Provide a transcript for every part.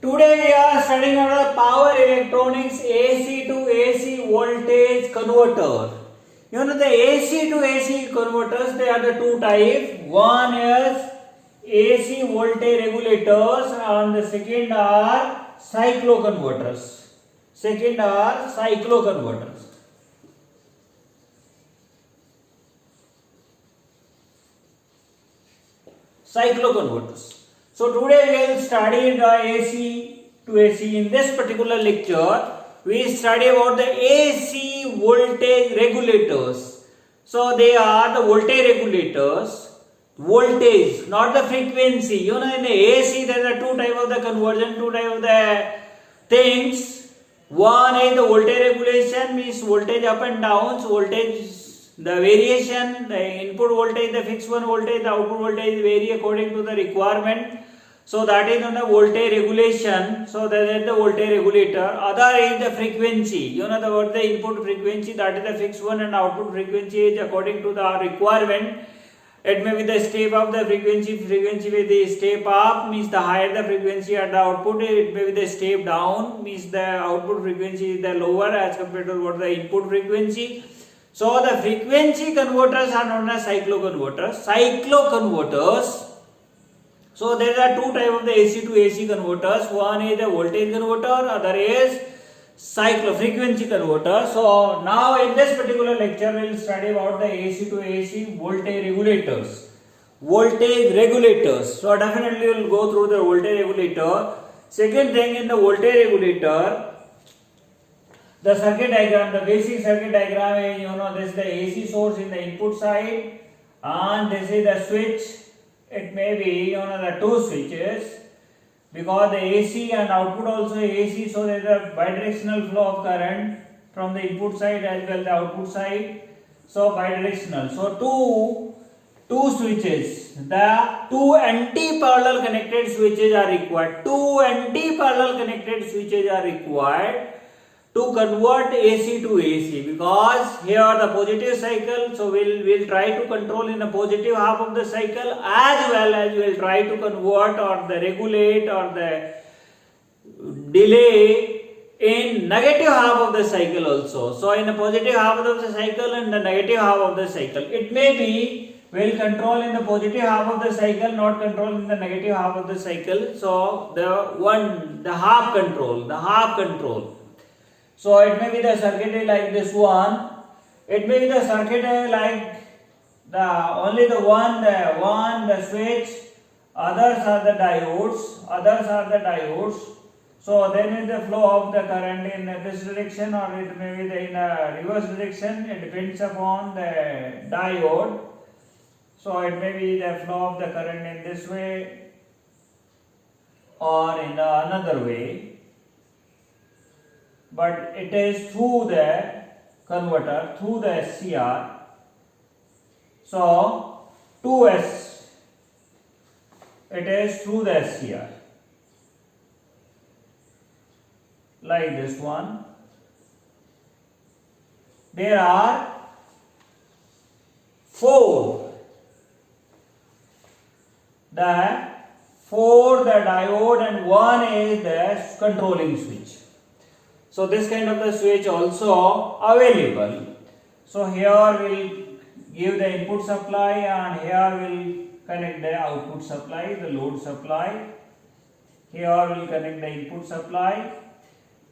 Today we are studying about power electronics AC to AC voltage converter. You know the AC to AC converters, they are the two types. One is AC voltage regulators and the second are cycloconverters. Second are cycloconverters. Cycloconverters. So today we will study the AC to AC. In this particular lecture, we study about the AC voltage regulators. So they are the voltage regulators. Voltage, not the frequency. You know, in the AC there are two type of the conversion, two type of the things. One is the voltage regulation, means voltage up and down. So voltage, the variation, the input voltage, the fixed one voltage, the output voltage vary according to the requirement. So that is on the voltage regulation. So that is the voltage regulator. Other is the frequency. You know what the input frequency, that is the fixed one, and output frequency is according to the requirement. It may be the step of the frequency. Frequency with the step up means the higher the frequency at the output. It may be the step down means the output frequency is the lower as compared to what the input frequency. So the frequency converters are known as cycloconverters. Cycloconverters. So there are two types of the AC to AC converters. One is the voltage converter, other is frequency converter. So now in this particular lecture we will study about the AC to AC voltage regulators. Voltage regulators. So definitely we will go through the voltage regulator. Second thing, in the voltage regulator, the circuit diagram, the basic circuit diagram is, you know, this is the AC source in the input side, and this is the switch. It may be, you know, the two switches, because the AC and output also AC, so there is a bidirectional flow of current from the input side as well the output side. So bidirectional. So two switches, the two anti-parallel connected switches are required. Two anti-parallel connected switches are required to convert AC to AC, because here the positive cycle, so we'll try to control in the positive half of the cycle, as well as we'll try to convert or the regulate or the delay in negative half of the cycle also. So in the positive half of the cycle and the negative half of the cycle, it may be we'll control in the positive half of the cycle, not control in the negative half of the cycle. So the half control. So it may be the circuit like this one. It may be the circuit like the switch. Others are the diodes. So then is the flow of the current in this direction, or it may be in a reverse direction. It depends upon the diode. So it may be the flow of the current in this way or in another way. But it is through the converter, through the SCR. So 2S, it is through the SCR, like this one. There are four the diode, and one is the controlling switch. So this kind of the switch also available. So here we'll give the input supply, and here we'll connect the output supply, the load supply. Here we'll connect the input supply.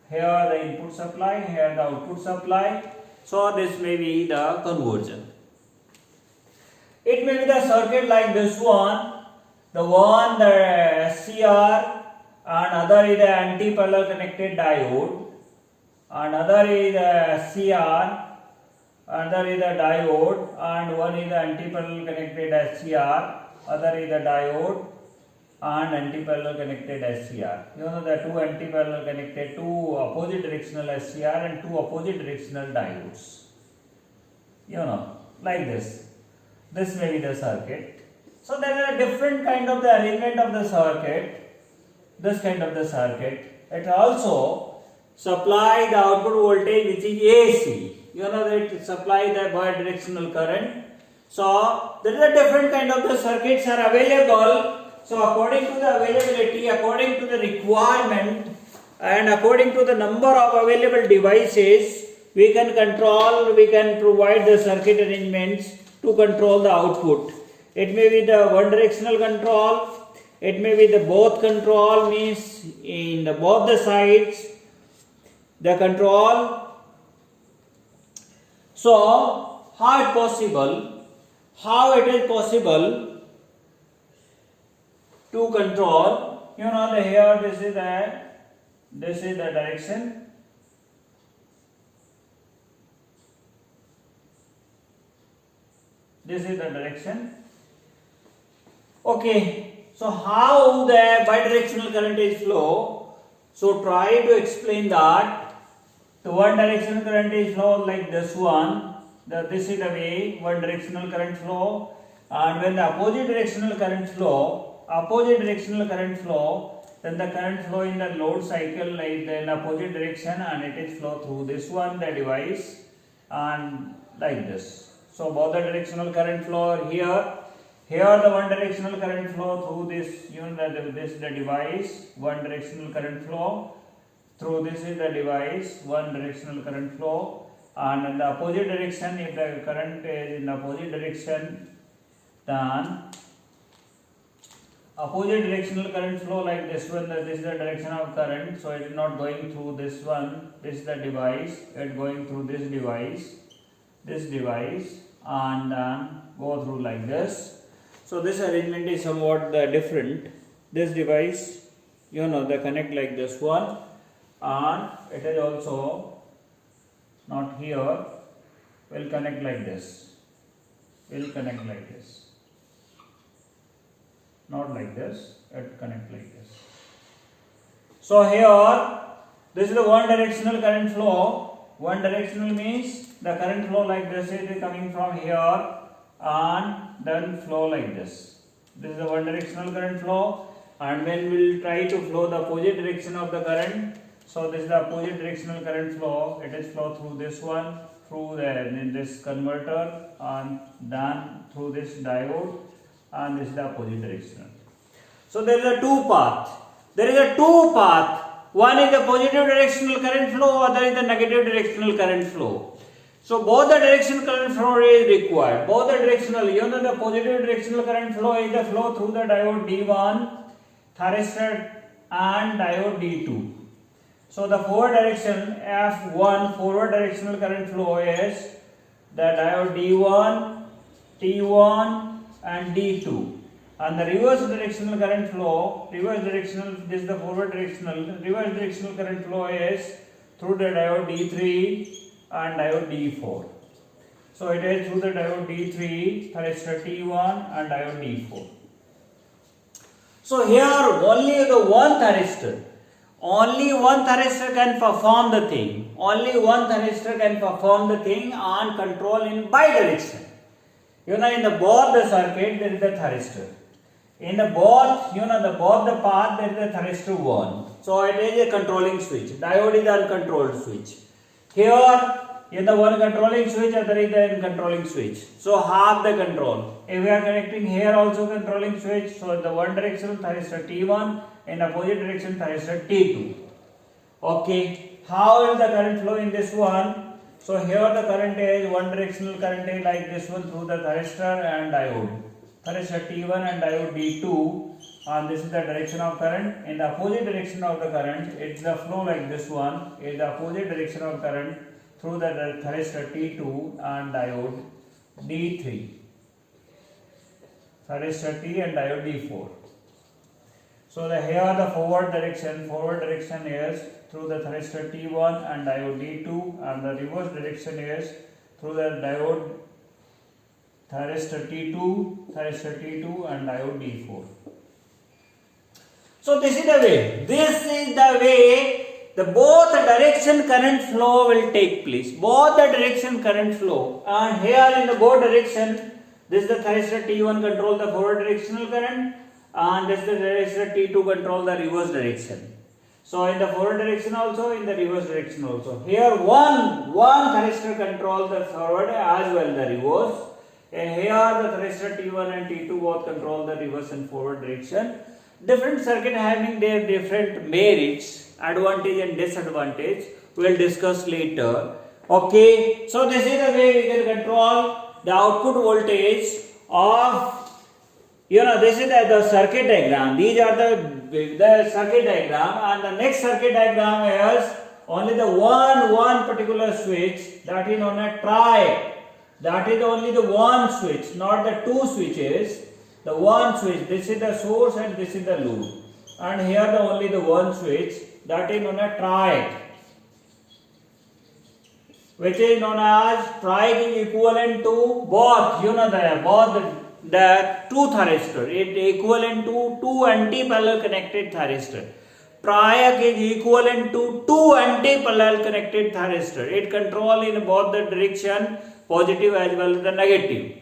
Here the input supply, here the output supply. So this may be the conversion. It may be the circuit like this one. The SCR, and other is the anti-parallel connected diode. Another is the SCR, another is the diode, and one is the anti-parallel connected SCR, other is the diode and anti-parallel connected SCR. You know the two anti-parallel connected, two opposite directional SCR and two opposite directional diodes. You know, like this. This may be the circuit. So there are different kind of the arrangement of the circuit. This kind of the circuit. It also supply the output voltage which is AC. You know that it supply the bidirectional current. So there is a different kind of the circuits are available So according to the availability, according to the requirement, and according to the number of available devices, we can provide the circuit arrangements to control the output. It may be the one directional control, it may be the both control, means in the both the sides the control. So how it is possible to control? Here this is the direction. This is the direction. Okay, so how the bidirectional current is flow? So try to explain that. The one directional current is flow like this one. This is the way one directional current flow. And when the opposite directional current flow, then the current flow in the load cycle like in the opposite direction, and it is flow through this one, the device, and like this. So both the directional current flow here the one directional current flow through this, this is the device, one directional current flow through this is the device, one directional current flow, and in the opposite direction, if the current is in the opposite direction, then opposite directional current flow like this one, this is the direction of current, so it is not going through this one, this is the device, it is going through this device, and then go through like this. So this arrangement is somewhat different. This device, they connect like this one, and it is also not here, will connect like this, not like this, it connect like this. So here, this is the one directional current flow. One directional means the current flow like this is coming from here and then flow like this. This is the one directional current flow, and when we will try to flow the opposite direction of the current, so this is the opposite directional current flow, it is flow through this one, through this converter, and then through this diode, and this is the opposite directional. So there is a two path. One is the positive directional current flow, other is the negative directional current flow. So both the directional current flow is required. Both the directional, the positive directional current flow is the flow through the diode D1, thyristor, and diode D2. So the forward direction F1 forward directional current flow is the diode D1, T1, and D2. And the reverse directional current flow, this is the forward directional, reverse directional current flow is through the diode D3 and diode D4. So it is through the diode D3, thyristor T1 and diode D4. So here only one thyristor can perform the thing. Only one thyristor can perform the thing and control in bidirection. In the both the circuit there is a thyristor. In the both, the path there is a thyristor 1. So it is a controlling switch. Diode is uncontrolled switch. Here, in the one controlling switch, other is the uncontrolling switch. So half the control. If we are connecting here also controlling switch, so in the one direction thyristor T1, in opposite direction thyristor T2. Okay, how is the current flow in this one? So here the current is one directional current is like this one through the thyristor and diode. Thyristor T1 and diode D2, and this is the direction of current. In the opposite direction of the current, it's the flow like this one, is the opposite direction of current through the thyristor T2 and diode D3. Thyristor T and diode D4. So here the forward direction is through the thyristor T1 and diode D2, and the reverse direction is through the diode thyristor T2 and diode D4. So this is the way. The both direction current flow will take place. Both the direction current flow, and here in the both direction, this is the thyristor T1 control the forward directional current, and this is the thyristor T2 control the reverse direction. So in the forward direction also, in the reverse direction also. Here one thyristor control the forward as well the reverse. Here the thyristor T1 and T2 both control the reverse and forward direction. Different circuit having their different merits, advantage and disadvantage. We'll discuss later. Okay, so this is the way we can control the output voltage of, this is the circuit diagram. These are the circuit diagram, and the next circuit diagram is only the one particular switch, that is known as triac. That is only the one switch, not the two switches. The one switch, this is the source and this is the loop. And here only the one switch, that is known as triac. Which is known as triac is equivalent to both, the two thyristors. It equivalent to two anti-parallel connected thyristors. Triac is equivalent to two anti-parallel connected thyristors. It controls in both the direction, positive as well as the negative.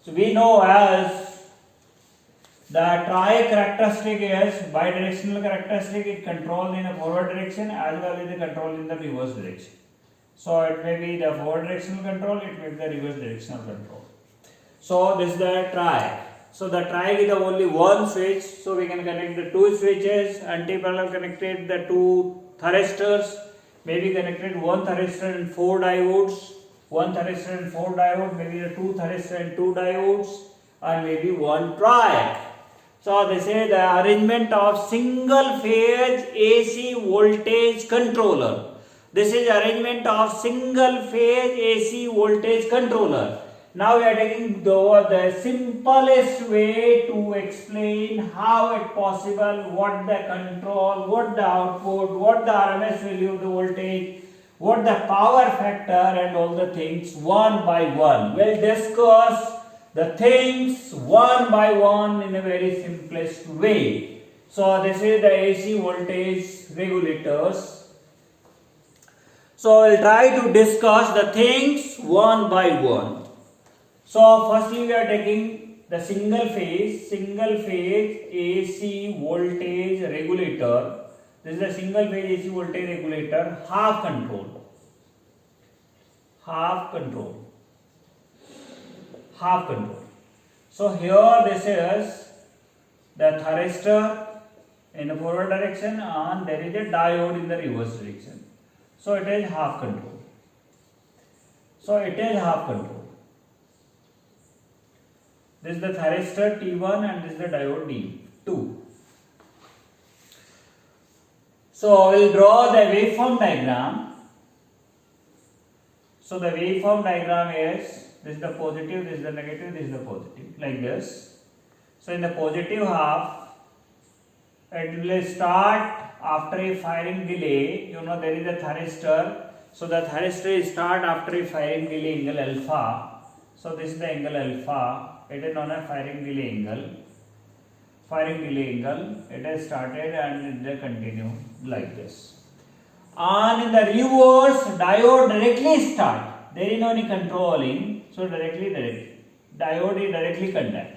So we know as the triac characteristic is bidirectional characteristic. It controls in the forward direction as well as the control in the reverse direction. So it may be the forward directional control, it may be the reverse directional control. So this is the triac. So the triac is the only one switch. So we can connect the two switches, anti-parallel connected the two thyristors, maybe connected one thyristor and four diodes, one thyristor and four diodes, maybe the two thyristor and two diodes, and maybe one triac. So this is the arrangement of single phase AC voltage controller. This is arrangement of single phase AC voltage controller. Now we are taking the simplest way to explain how it possible, what the control, what the output, what the RMS value of the voltage, what the power factor and all the things one by one. We'll discuss the things one by one in a very simplest way. So this is the AC voltage regulators. So we'll try to discuss the things one by one. So firstly we are taking the single phase AC voltage regulator. This is the single phase AC voltage regulator, half control. So here this is the thyristor in the forward direction and there is a diode in the reverse direction. So it is half control. This is the thyristor T1 and this is the diode D2. So we will draw the waveform diagram. So the waveform diagram is, this is the positive, this is the negative, this is the positive, like this. So in the positive half, it will start after a firing delay. There is a thyristor. So the thyristor start after a firing delay angle alpha. So this is the angle alpha. It is known as firing delay angle. It has started and it will continue like this. And in the reverse, diode directly start. There is no any controlling. So diode is directly conduct.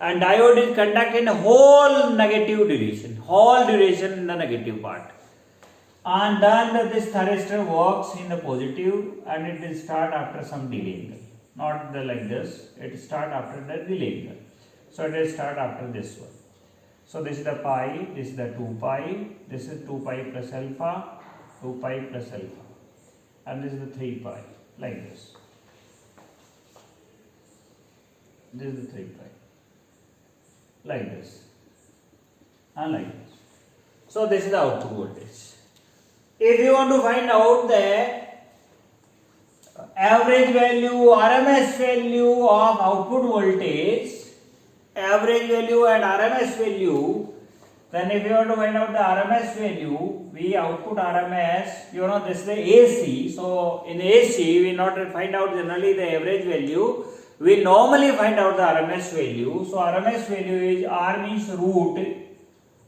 And diode is conduct in the whole negative duration. In the negative part. And then this thyristor works in the positive and it will start after some delay angle. Not like this, it start after the delay angle. So it will start after this one. So this is the pi, this is the 2 pi, this is 2 pi plus alpha, 2 pi plus alpha, and this is the 3 pi, like this. This is the 3 pi, like this, and like this. So this is the output voltage. If you want to find out the average value, RMS value of output voltage, average value and RMS value, then if you want to find out the RMS value, we output RMS, this is the AC. So in AC, we not find out generally the average value, we normally find out the RMS value. So RMS value is R means root,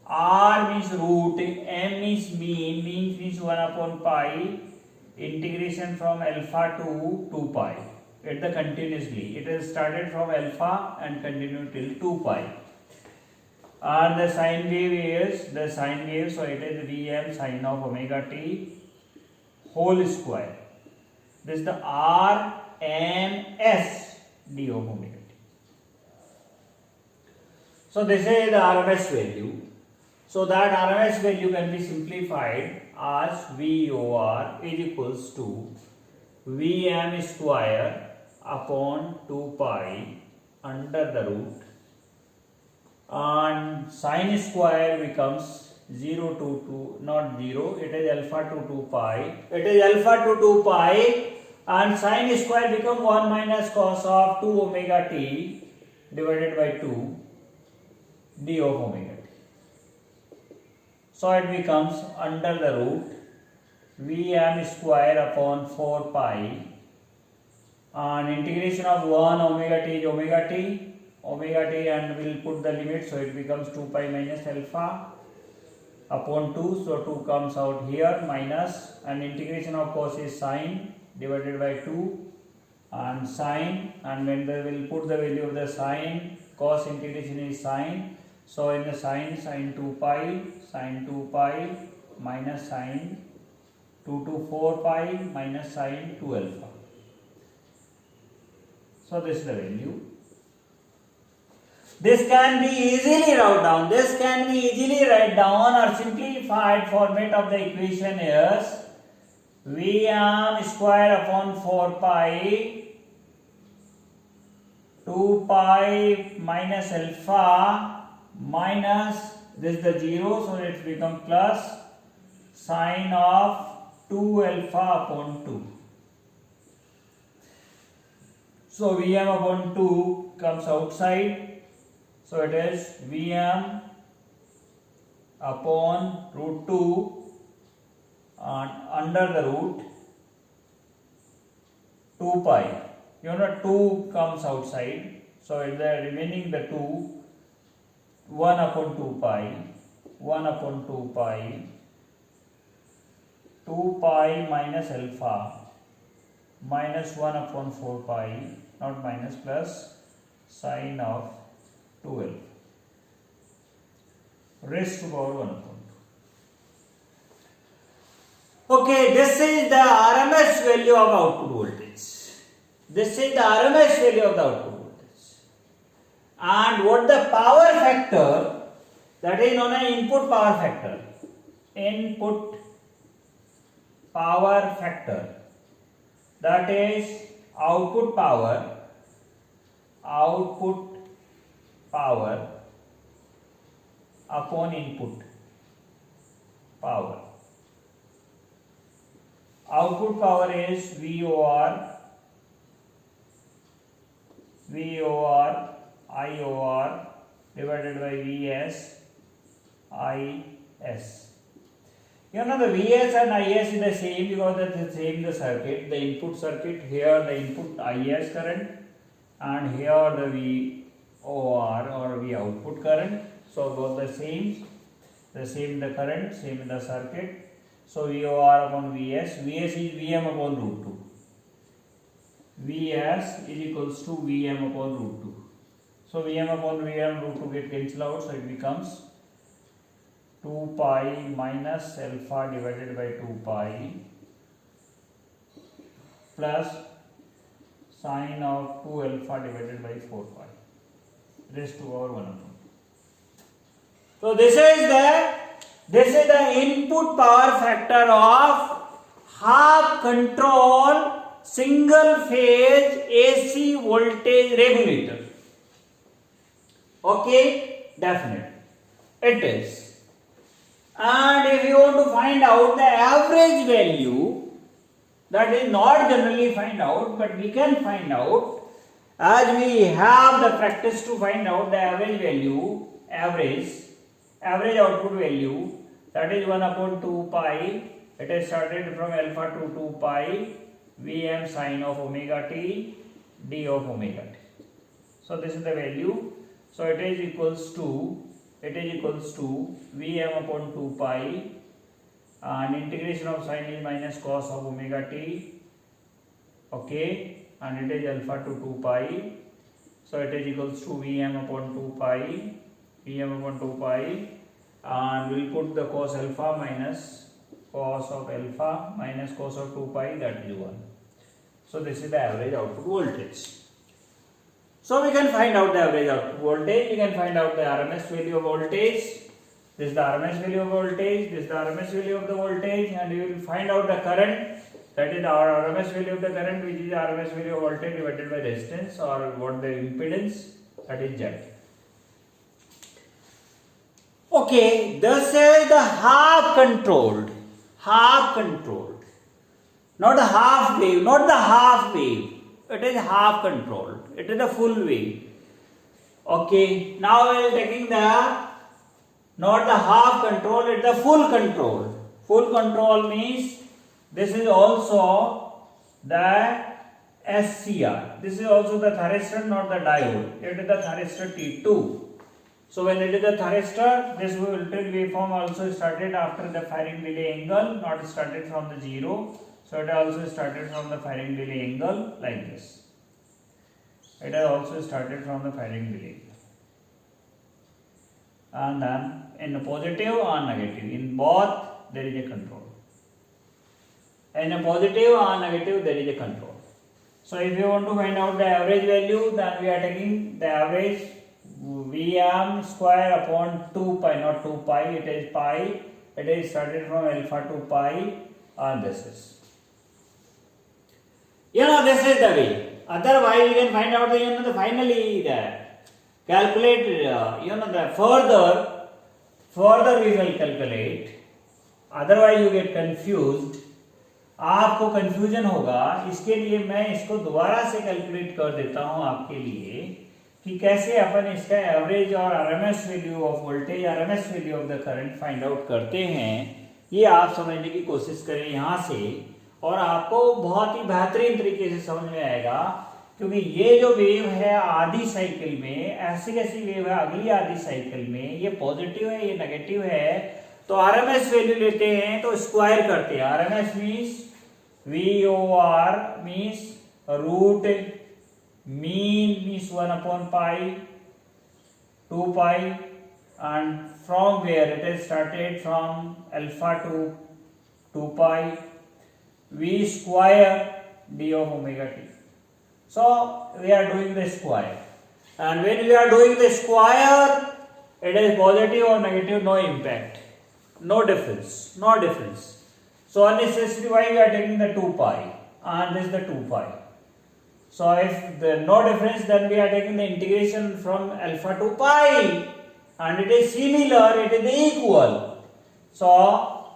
M means mean, means 1 upon pi, integration from alpha to 2 pi. At the continuously, it is started from alpha and continue till 2 pi. And the sine wave is the sine wave, so it is Vm sine of omega t whole square. This is the Rms d of omega. So this is the RMS value. So that RMS value can be simplified as VOR is equals to Vm square upon 2 pi under the root, and sine square becomes 0 to 2, not 0, it is alpha to 2 pi. It is alpha to 2 pi, and sine square become 1 minus cos of 2 omega t divided by 2 d of omega t. So it becomes under the root Vm square upon 4 pi, and integration of 1 omega t is omega t, and we will put the limit, so it becomes 2 pi minus alpha upon 2, so 2 comes out here, minus, and integration of cos is sine divided by 2, and sine, and when we will put the value of the sine, cos integration is sine, so in the sine 2 pi minus sine 2 to 4 pi minus sine 2 alpha. So this is the value. This can be easily write down. This can be easily write down, or simplified format of the equation is Vm square upon 4 pi 2 pi minus alpha minus this is the 0, so it becomes plus sine of 2 alpha upon 2. So Vm upon 2 comes outside, so it is Vm upon root 2 and under the root 2 pi. 2 comes outside, so in the remaining the 2, 1 upon 2 pi, 2 pi minus alpha minus 1 upon 4 pi, not minus, plus sine of 2 alpha raised to power 1 upon 2. Okay, this is the RMS value of output voltage. This is the RMS value of the output voltage. And what the power factor, that is known as input power factor. Input power factor, that is output power upon input power. Output power is VOR IOR divided by VS IS. The VS and IS is the same because that is same the circuit, the input circuit. Here the input IS current, and here the VOR or V output current. So both the same the current, same the circuit. So VOR upon VS is Vm upon root 2. Vs is equals to Vm upon root 2. So Vm upon Vm root 2 get cancelled out, so it becomes 2 pi minus alpha divided by 2 pi plus sine of 2 alpha divided by 4 pi raised to power 1 upon 2. So this is the input power factor of half control single phase AC voltage regulator. Okay, definitely it is. And if you want to find out the average value, that is not generally find out, but we can find out, as we have the practice to find out the average value, average output value, that is 1 upon 2 pi. It is started from alpha to 2 pi Vm sine of omega t d of omega t. So this is the value. So it is equals to Vm upon 2 pi, and integration of sine is minus cos of omega t. Okay, and it is alpha to 2 pi. So it is equals to Vm upon 2 pi, and we will put the cos alpha minus cos of alpha minus cos of 2 pi, that is 1. So this is the average output voltage. So we can find out the average output voltage, we can find out the RMS value of voltage. This is the RMS value of voltage, this is the RMS value of the voltage, and you will find out the current, that is our RMS value of the current, which is RMS value of voltage divided by resistance, or what the impedance, that is Z. Okay, thus is the half controlled, not the half wave, not the half wave, it is half controlled, it is the full wave. Okay, now we are taking the, not the half control, it is the full control. Full control means this is also the SCR, this is also the thyristor, not the diode, it is the thyristor T2. So when it is the thyristor, this voltage waveform also started after the firing delay angle, not started from the 0. So it also started from the firing delay angle like this. It has also started from the firing delay. And then in the positive or negative, in both there is a control. In a positive or negative there is a control. So if you want to find out the average value, then we are taking the average Vm square upon 2 pi, not 2 pi, it is pi, it is started from alpha to pi, and this is. This is the way. Otherwise, you can find out the finally the calculate. The further we will calculate. Otherwise, you get confused. आपको confusion होगा, इसके लिए मैं इसको दोबारा से calculate कर देता हूं आपके लिए कि कैसे अपन इसका एवरेज और RMS value of voltage, RMS value of the current find out करते हैं. ये आप समझने की कोशिश करें यहाँ से, और आपको बहुत ही बेहतरीन तरीके से समझ में आएगा, क्योंकि ये जो वेव है आधी साइकिल में, ऐसी कैसी वेव है अगली आधी साइकिल में, ये पॉजिटिव है, ये नेगेटिव है, तो आरएमएस वैल्यू लेते हैं तो स्क्वायर करते हैं. RMS means VOR means root, mean means 1 upon pi, 2 pi, and from where it is started from alpha to 2 pi, V square d of omega t. So we are doing the square, and when we are doing the square, it is positive or negative, no impact, no difference. So unnecessary why we are taking the 2 pi, and this is the 2 pi. So if the no difference, then we are taking the integration from alpha to pi, and it is similar, it is equal. So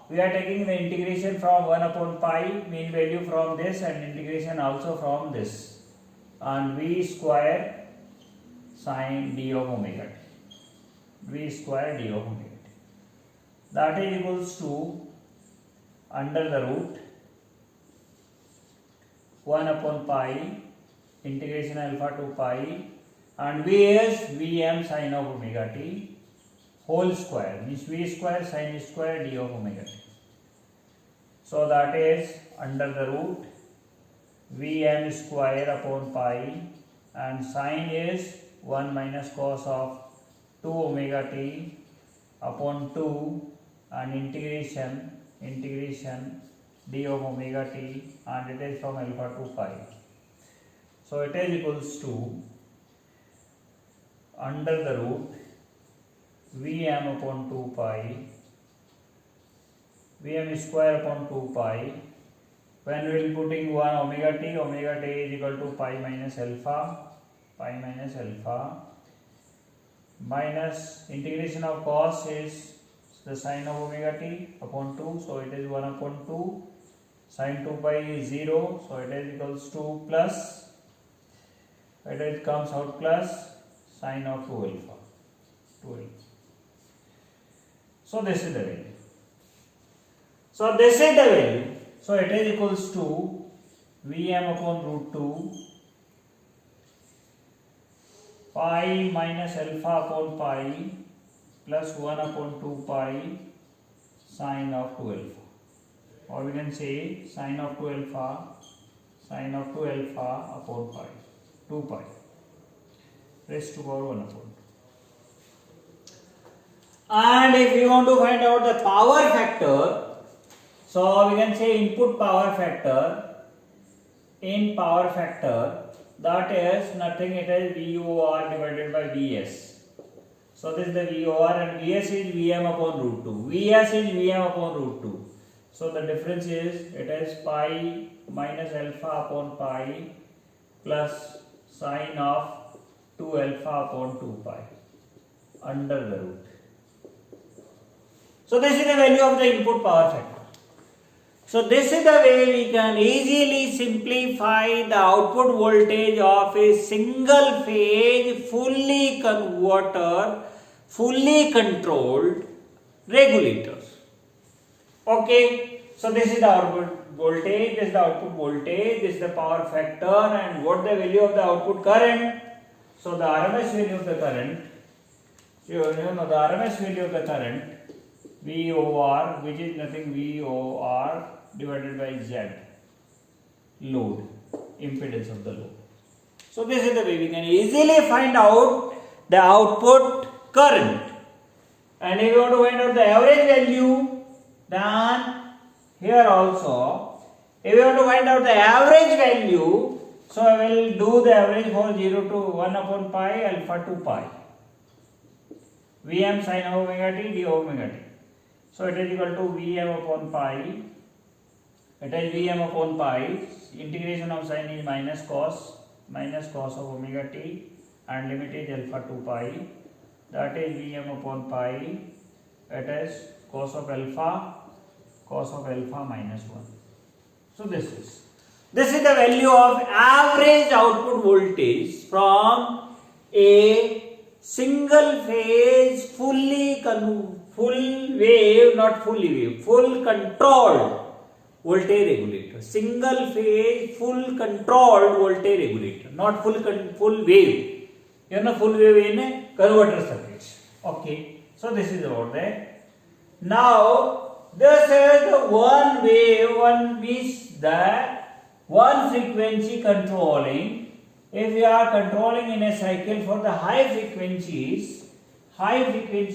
we are taking the integration from 1 upon pi, mean value from this, and integration also from this, and V square sine d of omega t, V square d of omega t, that is equals to under the root 1 upon pi integration alpha to pi, and V is Vm sine of omega t whole square, means V square sine square d of omega t. So that is under the root Vm square upon pi, and sine is 1 minus cos of 2 omega t upon 2, and integration d of omega t, and it is from alpha to pi. So it is equals to under the root Vm upon 2 pi, Vm square upon 2 pi, when we will putting 1 omega t is equal to pi minus alpha, minus integration of cos is the sine of omega t upon 2, so it is 1 upon 2, sine 2 pi is 0, so it is equals to plus, it comes out plus sine of 2 alpha. So this is the value. So it is equals to Vm upon root 2 pi minus alpha upon pi plus 1 upon 2 pi sine of 2 alpha, or we can say sine of 2 alpha upon pi, 2 pi raised to power 1 upon 2. And if we want to find out the power factor, so we can say input power factor. In power factor, that is nothing, it is VOR divided by VS. So this is the VOR and VS is Vm upon root 2. Vs is Vm upon root 2. So the difference is, it is pi minus alpha upon pi plus sine of 2 alpha upon 2 pi under the root. So this is the value of the input power factor. So this is the way we can easily simplify the output voltage of a single phase fully controlled regulators. Okay, so this is the output voltage, this is the output voltage, this is the power factor, and what the value of the output current. So the RMS value of the current, the RMS value of the current, VOR, which is nothing VOR divided by Z, load, impedance of the load. So this is the way we can easily find out the output current. And if you want to find out the average value, then here also, if you want to find out the average value, so I will do the average for 0 to 1 upon pi alpha to pi. Vm sin omega t d omega t. So it is equal to Vm upon pi. It is Vm upon pi. Integration of sin is minus cos of omega t, and limit is alpha to pi. That is Vm upon pi. It is cos of alpha minus 1. So this is the value of average output voltage from a single phase full controlled voltage regulator. Single phase full controlled voltage regulator, not full wave. You know, full wave in converter circuits. Okay, so this is about that. Now this is the one wave, one means the one frequency controlling. If you are controlling in a cycle for the high frequency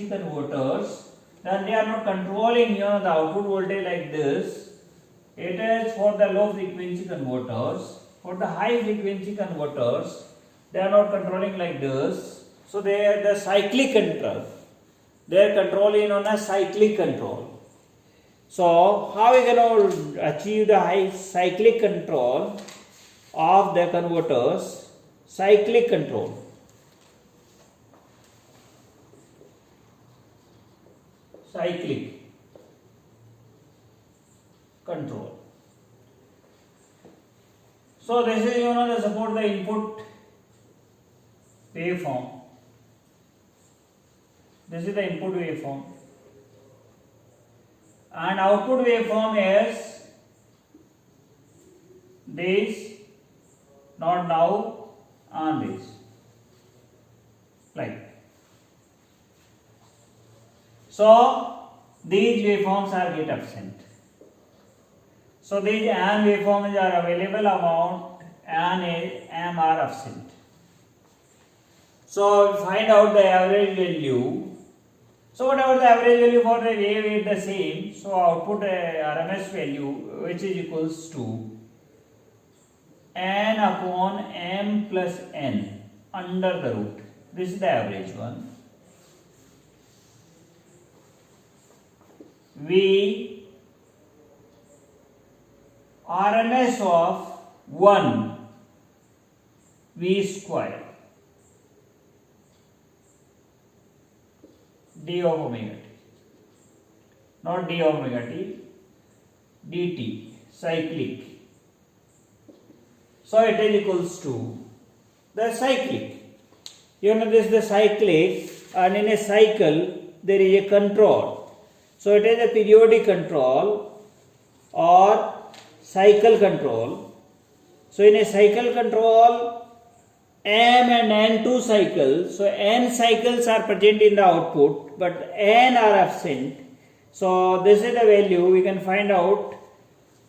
converters, then they are not controlling, the output voltage like this. It is for the low frequency converters. For the high frequency converters, they are not controlling like this. So they are the cyclic control. They are controlling on a cyclic control. So how we going to achieve the high cyclic control of the converters? Cyclic control. Cyclic control. So this is the support the input waveform. This is the input waveform. And output waveform is this, not now, and this, like. So these waveforms are get absent. So these M waveforms are available amount and M are absent. So find out the average value. So whatever the average value for the wave is the same. So output RMS value, which is equals to N upon M plus N under the root. This is the average one. V RMS of 1 V square d of omega t, not d omega t, dt, cyclic. So it is equals to the cyclic. This is the cyclic, and in a cycle there is a control. So it is a periodic control or cycle control. So in a cycle control, M and N two cycles. So N cycles are present in the output, but N are absent. So this is the value we can find out.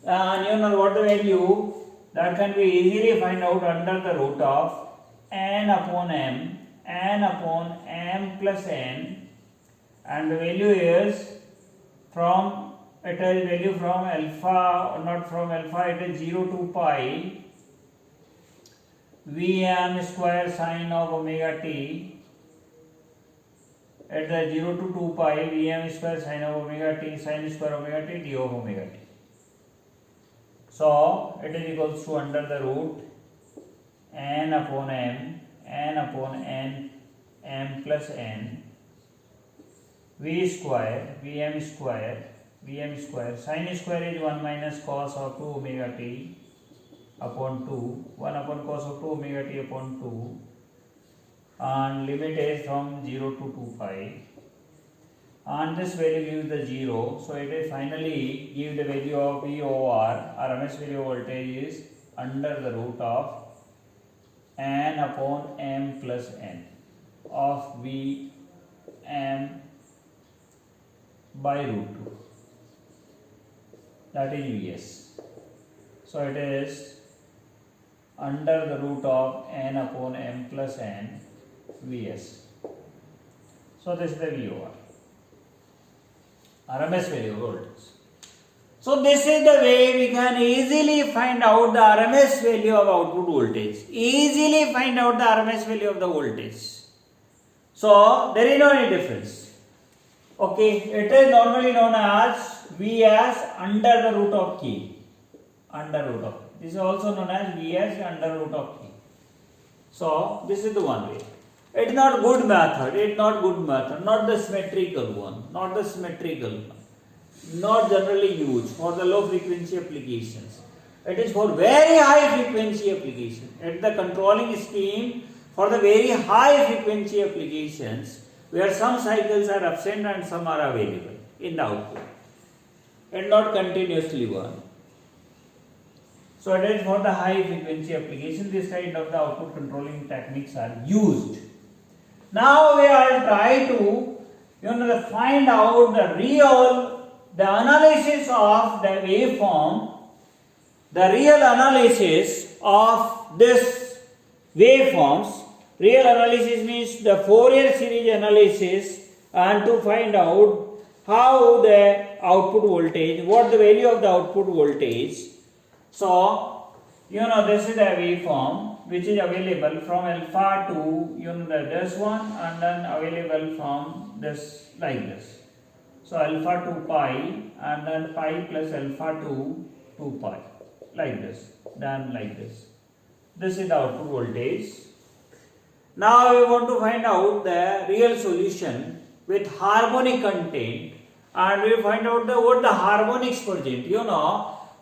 And what the value that can be easily find out under the root of N upon M plus N, and the value is from, it is value from alpha, not from alpha, it is 0 to pi. Vm square sine of omega t at the 0 to 2 pi Vm square sine of omega t sine square omega t d of omega t. So it is equals to under the root n upon n m plus n v square Vm square sine square is 1 minus cos of 2 omega t upon 2 1 upon cos of 2 omega t upon 2 and limit is from 0 to 2 pi and this value gives the 0, so it is finally give the value of V over RMS value of voltage is under the root of n upon m plus n of V m by root 2, that is Vs. So it is under the root of n upon m plus n Vs. So this is the V over RMS value of voltage. So this is the way we can easily find out the RMS value of output voltage. Easily find out the RMS value of the voltage. So there is no any difference. Okay, it is normally known as V as under the root of K. Under root of. This is also known as V as under root of K. So this is the one way. It is not good method. It is not good method. Not the symmetrical one. Not the symmetrical one. Not generally used for the low frequency applications. It is for very high frequency application. At the controlling scheme for the very high frequency applications where some cycles are absent and some are available in the output and not continuously one. So it is for the high frequency application. This kind of the output controlling techniques are used. Now we are try to find out the analysis of the waveform, the real analysis of this waveforms. Real analysis means the Fourier series analysis, and to find out how the output voltage, what the value of the output voltage. So this is the waveform which is available from alpha to this one, and then available from this like this. So alpha to pi and then pi plus alpha to 2 pi like this, then like this. This is the output voltage. Now we want to find out the real solution with harmonic content, and we find out what the harmonics present.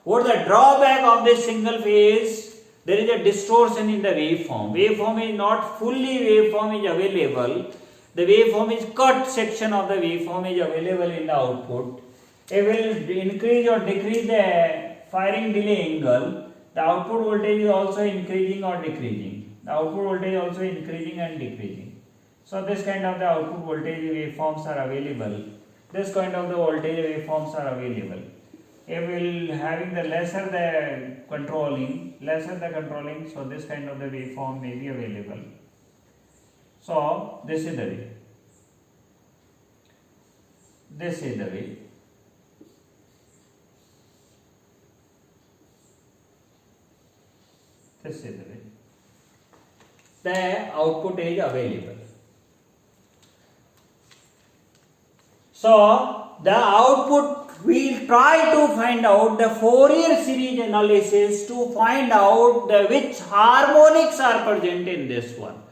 What the drawback of this single phase? There is a distortion in the waveform. Waveform is not fully waveform is available. The waveform is cut section of the waveform is available in the output. It will increase or decrease the firing delay angle. The output voltage is also increasing or decreasing. The output voltage is also increasing and decreasing. So this kind of the output voltage waveforms are available. This kind of the voltage waveforms are available. It will having the lesser the controlling, so this kind of the waveform may be available. So this is the way. This is the way. This is the way. The output is available. So the output, we will try to find out the Fourier series analysis to find out which harmonics are present in this one.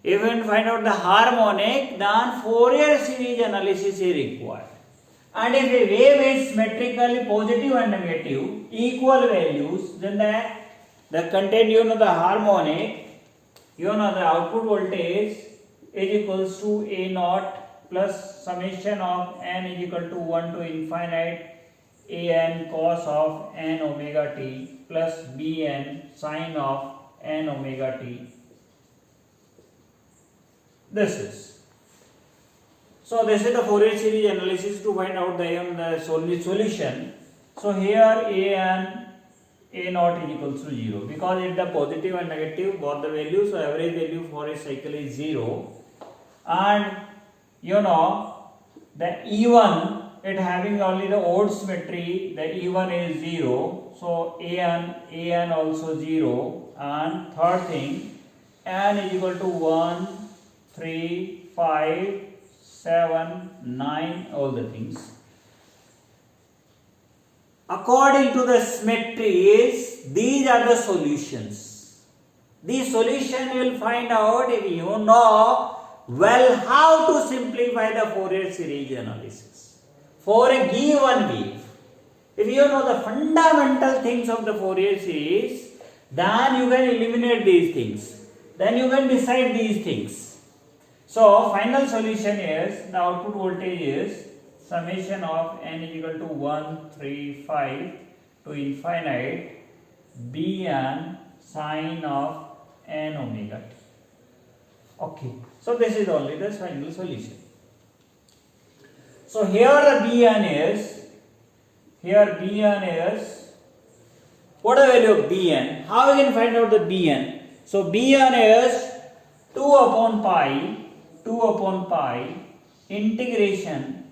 If we find out the harmonic, then Fourier series analysis is required. And if a wave is symmetrically positive and negative, equal values, then the content, the harmonic, the output voltage is equals to A naught plus summation of n is equal to 1 to infinite an cos of n omega t plus bn sine of n omega t. This is. So this is the Fourier series analysis to find out the solution. So here a naught is equals to 0 because it's the positive and negative both the values, so average value for a cycle is 0, and the E1, it having only the odd symmetry, the E1 is 0, so an also 0, and third thing, n is equal to 1, 3, 5, 7, 9, all the things. According to the symmetries, these are the solutions. These solution you will find out if you know well how to simplify the Fourier series analysis for a given wave. If you know the fundamental things of the Fourier series, then you can eliminate these things. Then you can decide these things. So, final solution is, the output voltage is summation of n is equal to 1, 3, 5 to infinite Bn sine of n omega t. Okay. So, this is only the final solution. So, here the Bn is, what is the value of Bn? How we can find out the Bn? So, Bn is 2 upon pi integration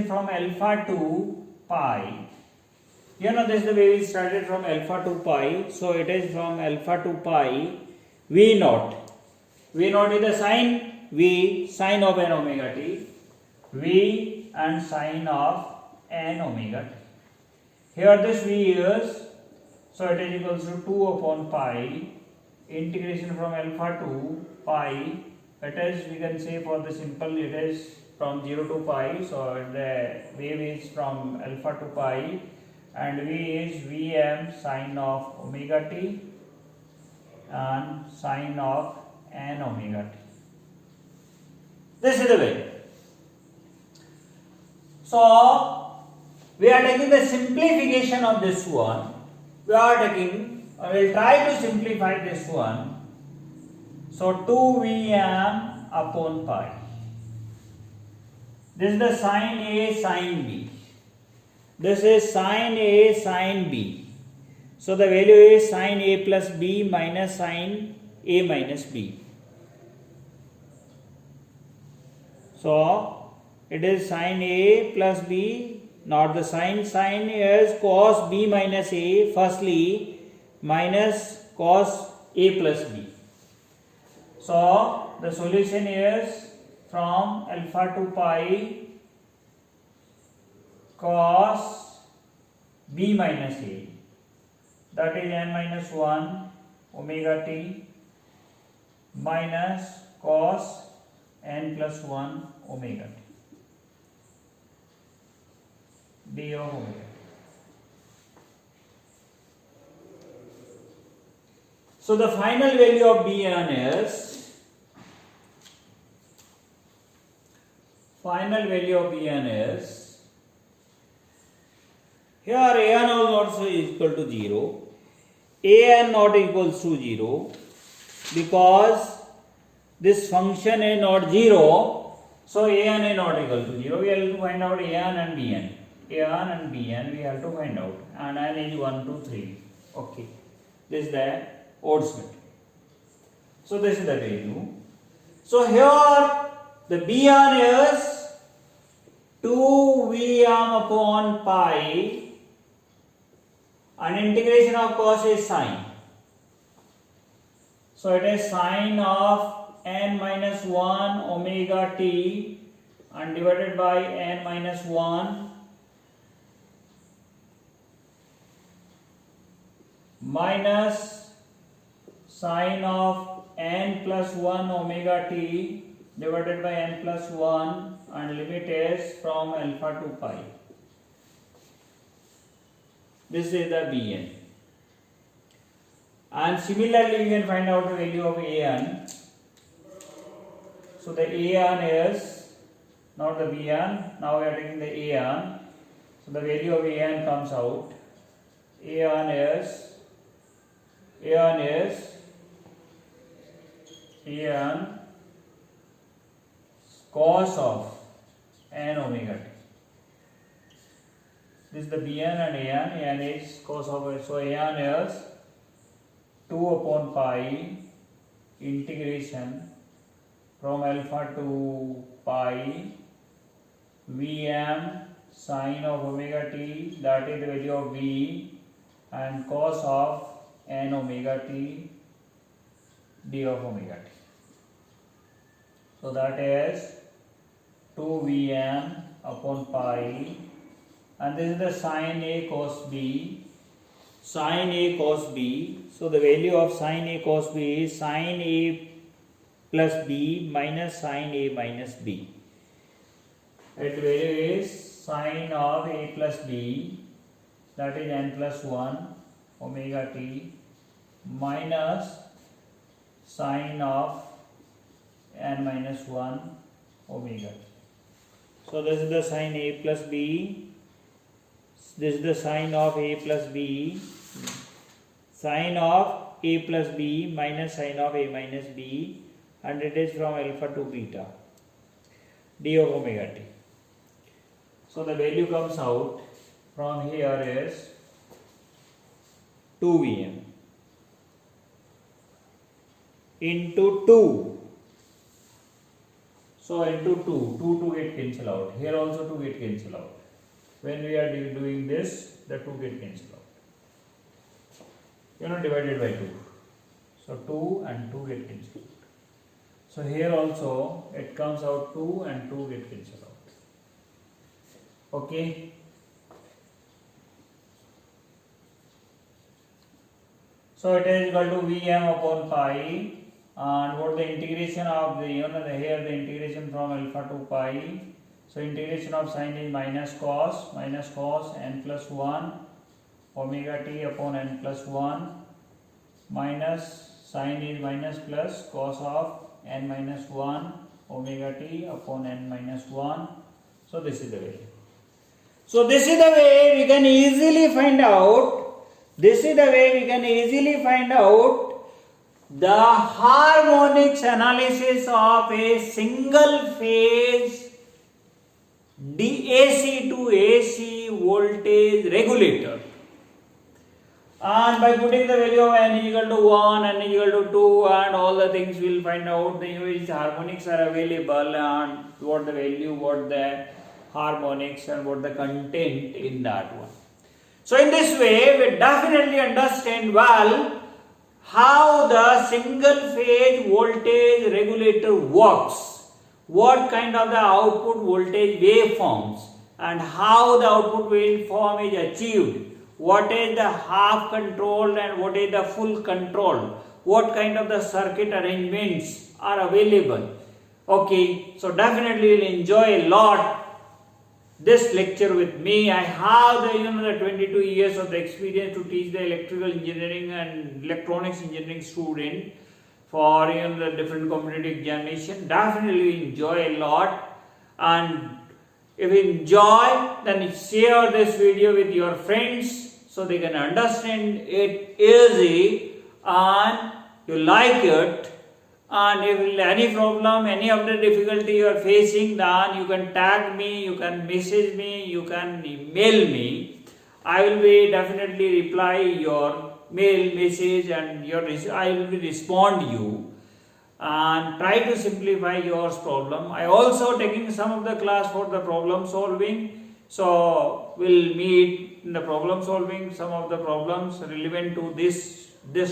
from alpha to pi. You know this is the way we started from alpha to pi. So, it is from alpha to pi V naught. V naught is the sine V, sine of n omega t. V and sine of n omega t. Here this V is, so it is equals to 2 upon pi integration from alpha to pi. It is, we can say for the simple, it is from 0 to pi. So the wave is from alpha to pi, and V is Vm sine of omega t and sine of n omega t. This is the way. So we are taking the simplification of this one. I will try to simplify this one. So 2Vm upon pi. This is the sine A, sine B. This is sine A, sine B. So the value is sine A plus B minus sine A minus B. So it is sine A plus B, not the sine is cos B minus A, firstly, minus cos A plus B. So the solution is from alpha to pi cos B minus A, that is n minus 1 omega t minus cos n plus 1 omega t. D of omega. So the final value of Bn is, here An also is equal to 0, An not equals to 0, because this function is not 0, so An is not equal to 0. We have to find out An and Bn. An and Bn we have to find out, and n is 1, 2, 3. Okay, this is the odd symmetry. So this is the value. So here the Bn is 2Vm upon pi, and integration of cos is sine. So it is sine of n minus 1 omega t and divided by n minus 1 minus sine of n plus 1 omega t divided by n plus 1, and limit is from alpha to pi. This is the Bn. And similarly we can find out the value of An. So the An is, not the Bn, now we are taking the An. So the value of An comes out. An is cos of n omega t. This is the Bn and An is cos of it. So An is 2 upon pi integration from alpha to pi Vm sine of omega t, that is the value of V, and cos of n omega t d of omega t. So that is 2 Vm upon pi, and this is the sine A cos B. Sine A cos B. So the value of sine A cos B is sine A plus B minus sine A minus B. Its value is sine of A plus B, that is n plus 1 omega t, minus sine of n minus 1 omega t. So this is the sine A plus B, this is the sine of A plus B, sine of A plus B minus sine of A minus B, and it is from alpha to beta d of omega t. So the value comes out from here is 2 Vm into 2. So into 2 get cancel out. Here also 2 get cancel out. When we are doing this, the 2 get cancel out. Divided by 2. So 2 and 2 get cancelled out. So here also it comes out 2 and 2 get cancelled out. Okay. So it is equal to Vm upon pi, and what the integration of the, here the integration from alpha to pi. So integration of sine is minus cos n plus 1 omega t upon n plus 1, minus sine is minus plus cos of n minus 1 omega t upon n minus 1. So this is the way. So this is the way we can easily find out. This is the way we can easily find out the harmonics analysis of a single phase AC to AC voltage regulator. And by putting the value of n is equal to 1, n is equal to 2, and all the things we will find out the which harmonics are available, and what the value, what the harmonics, and what the content in that one. So in this way we definitely understand well how the single phase voltage regulator works, what kind of the output voltage waveforms, and how the output waveform is achieved, what is the half control and what is the full control, what kind of the circuit arrangements are available. Okay, so definitely you will enjoy a lot this lecture with me. I have the 22 years of the experience to teach the electrical engineering and electronics engineering student for the different competitive examination. Definitely enjoy a lot, and if you enjoy, then share this video with your friends so they can understand it easy and you like it. And if any problem, any of the difficulty you are facing, then you can tag me, you can message me, you can email me. I will be definitely reply your mail, message, and I will be respond you and try to simplify your problem. I also taking some of the class for the problem solving. So we'll meet in the problem solving some of the problems relevant to this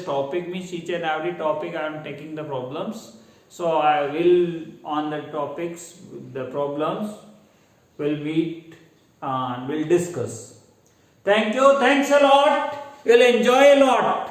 topic, means each and every topic I am taking the problems. So I will on the topics, the problems will meet and will discuss. Thank you, thanks a lot, you'll enjoy a lot.